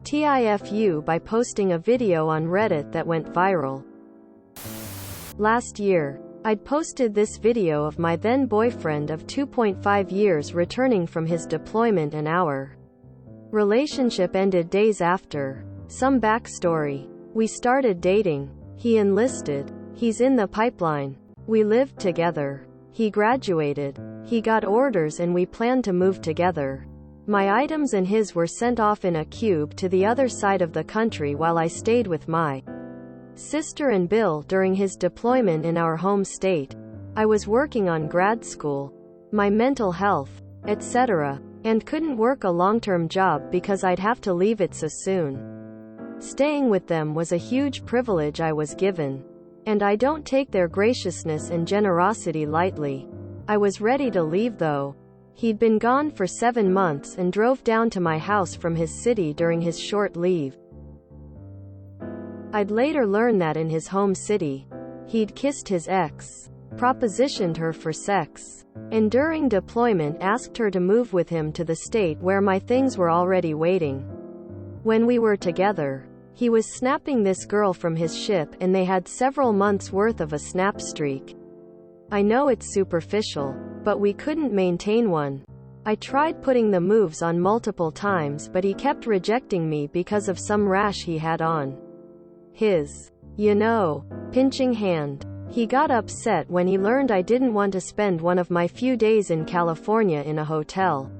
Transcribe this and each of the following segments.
TIFU by posting a video on Reddit that went viral. Last year, I'd posted this video of my then boyfriend of 2.5 years returning from his deployment, and our relationship ended days after. Some backstory. We started dating. He enlisted. He's in the pipeline. We lived together. He graduated. He got orders and we planned to move together. My items and his were sent off in a cube to the other side of the country while I stayed with my sister and Bill during his deployment in our home state. I was working on grad school, my mental health, etc., and couldn't work a long-term job because I'd have to leave it so soon. Staying with them was a huge privilege I was given, and I don't take their graciousness and generosity lightly. I was ready to leave though. He'd been gone for 7 months and drove down to my house from his city during his short leave. I'd later learn that in his home city, he'd kissed his ex, propositioned her for sex, and during deployment asked her to move with him to the state where my things were already waiting. When we were together, he was snapping this girl from his ship and they had several months worth of a snap streak. I know it's superficial, but we couldn't maintain one. I tried putting the moves on multiple times but he kept rejecting me because of some rash he had on his, pinching hand. He got upset when he learned I didn't want to spend one of my few days in California in a hotel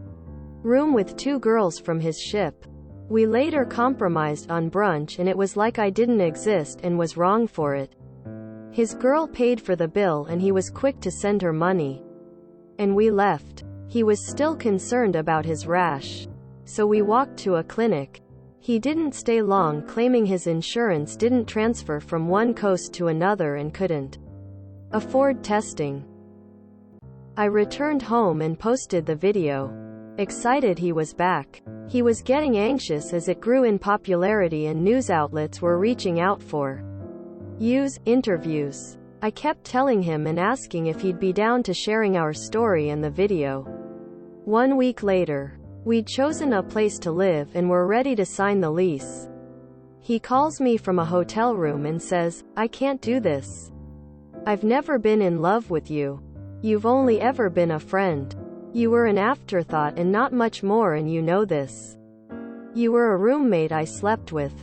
room with 2 girls from his ship. We later compromised on brunch and it was like I didn't exist and was wrong for it. His girl paid for the bill and he was quick to send her money. And we left. He was still concerned about his rash. So we walked to a clinic. He didn't stay long, claiming his insurance didn't transfer from one coast to another and couldn't afford testing. I returned home and posted the video, excited he was back. He was getting anxious as it grew in popularity and news outlets were reaching out for interviews. I kept telling him and asking if he'd be down to sharing our story and the video. 1 week later, we'd chosen a place to live and were ready to sign the lease. He calls me from a hotel room and says, "I can't do this. I've never been in love with you. You've only ever been a friend. You were an afterthought and not much more, and you know this. You were a roommate I slept with.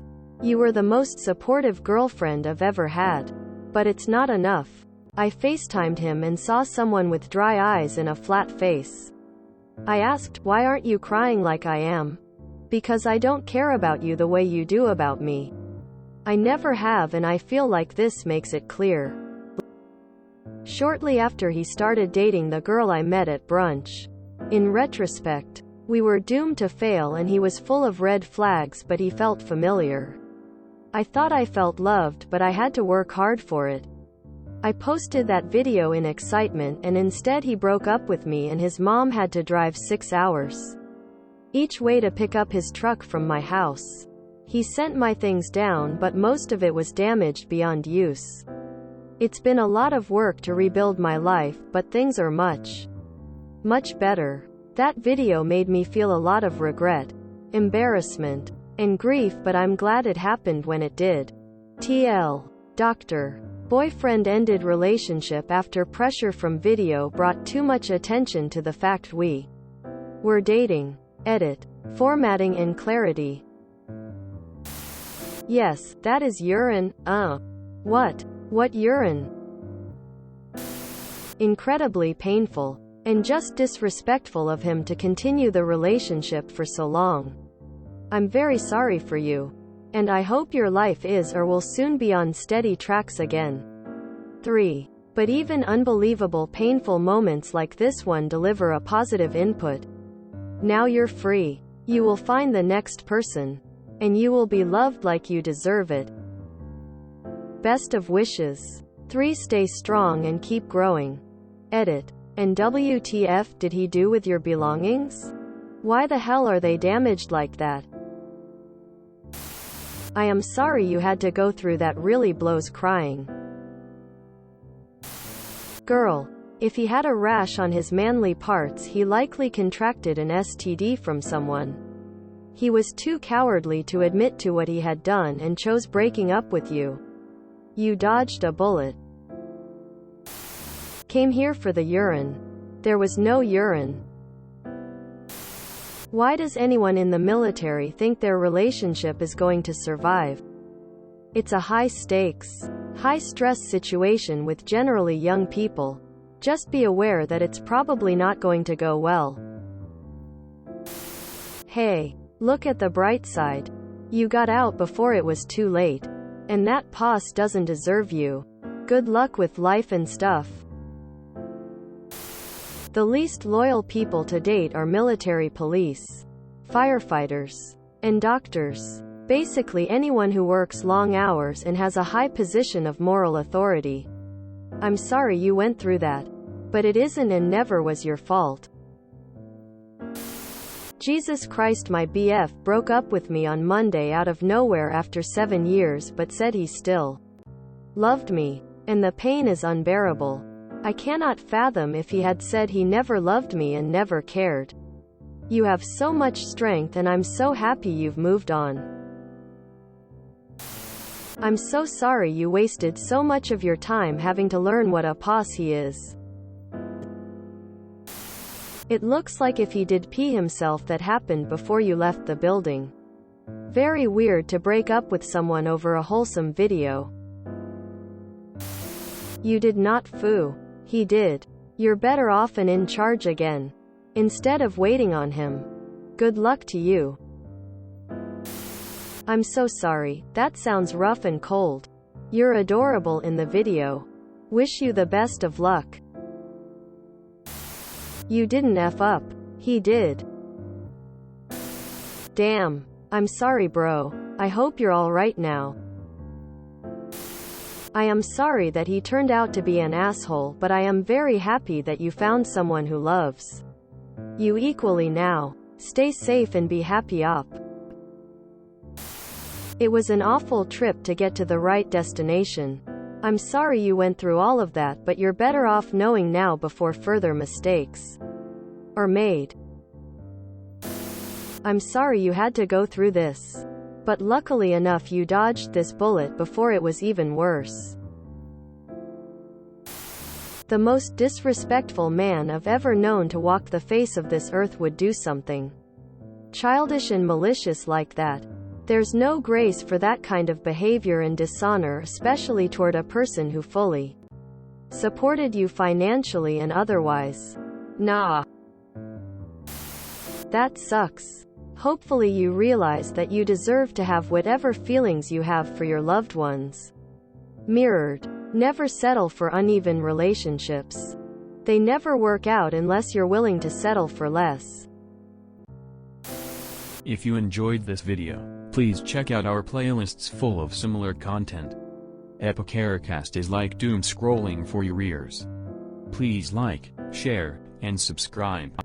You were the most supportive girlfriend I've ever had. But it's not enough." I FaceTimed him and saw someone with dry eyes and a flat face. I asked, "Why aren't you crying like I am?" "Because I don't care about you the way you do about me. I never have, and I feel like this makes it clear." Shortly after, he started dating the girl I met at brunch. In retrospect, we were doomed to fail and he was full of red flags, but he felt familiar. I thought I felt loved, but I had to work hard for it. I posted that video in excitement and instead he broke up with me and his mom had to drive 6 hours each way to pick up his truck from my house. He sent my things down, but most of it was damaged beyond use. It's been a lot of work to rebuild my life, but things are much better. That video made me feel a lot of regret, embarrassment, and grief, but I'm glad it happened when it did. TL. Dr. Boyfriend ended relationship after pressure from video brought too much attention to the fact we were dating. Edit. Formatting and clarity. Yes, that is urine. What urine? Incredibly painful. And just disrespectful of him to continue the relationship for so long. I'm very sorry for you. And I hope your life is or will soon be on steady tracks again. 3. But even unbelievable painful moments like this one deliver a positive input. Now you're free. You will find the next person. And you will be loved like you deserve it. Best of wishes. 3. Stay strong and keep growing. Edit. And WTF did he do with your belongings? Why the hell are they damaged like that? I am sorry you had to go through that, really blows crying. Girl. If he had a rash on his manly parts, he likely contracted an STD from someone. He was too cowardly to admit to what he had done and chose breaking up with you. You dodged a bullet. Came here for the urine. There was no urine. Why does anyone in the military think their relationship is going to survive? It's a high-stakes, high-stress situation with generally young people. Just be aware that it's probably not going to go well. Hey, look at the bright side. You got out before it was too late. And that boss doesn't deserve you. Good luck with life and stuff. The least loyal people to date are military police, firefighters, and doctors. Basically anyone who works long hours and has a high position of moral authority. I'm sorry you went through that. But it isn't and never was your fault. Jesus Christ, my BF broke up with me on Monday out of nowhere after 7 years but said he still loved me. And the pain is unbearable. I cannot fathom if he had said he never loved me and never cared. You have so much strength and I'm so happy you've moved on. I'm so sorry you wasted so much of your time having to learn what a boss he is. It looks like if he did pee himself that happened before you left the building. Very weird to break up with someone over a wholesome video. You did not foo. He did. You're better off and in charge again. Instead of waiting on him. Good luck to you. I'm so sorry, that sounds rough and cold. You're adorable in the video. Wish you the best of luck. You didn't F up. He did. Damn. I'm sorry bro. I hope you're alright now. I am sorry that he turned out to be an asshole, but I am very happy that you found someone who loves you equally now. Stay safe and be happy up. It was an awful trip to get to the right destination. I'm sorry you went through all of that, but you're better off knowing now before further mistakes are made. I'm sorry you had to go through this. But luckily enough you dodged this bullet before it was even worse. The most disrespectful man I've ever known to walk the face of this earth would do something childish and malicious like that. There's no grace for that kind of behavior and dishonor, especially toward a person who fully supported you financially and otherwise. Nah. That sucks. Hopefully you realize that you deserve to have whatever feelings you have for your loved ones. Mirrored. Never settle for uneven relationships. They never work out unless you're willing to settle for less. If you enjoyed this video, please check out our playlists full of similar content. Epicaricast is like doom scrolling for your ears. Please like, share, and subscribe.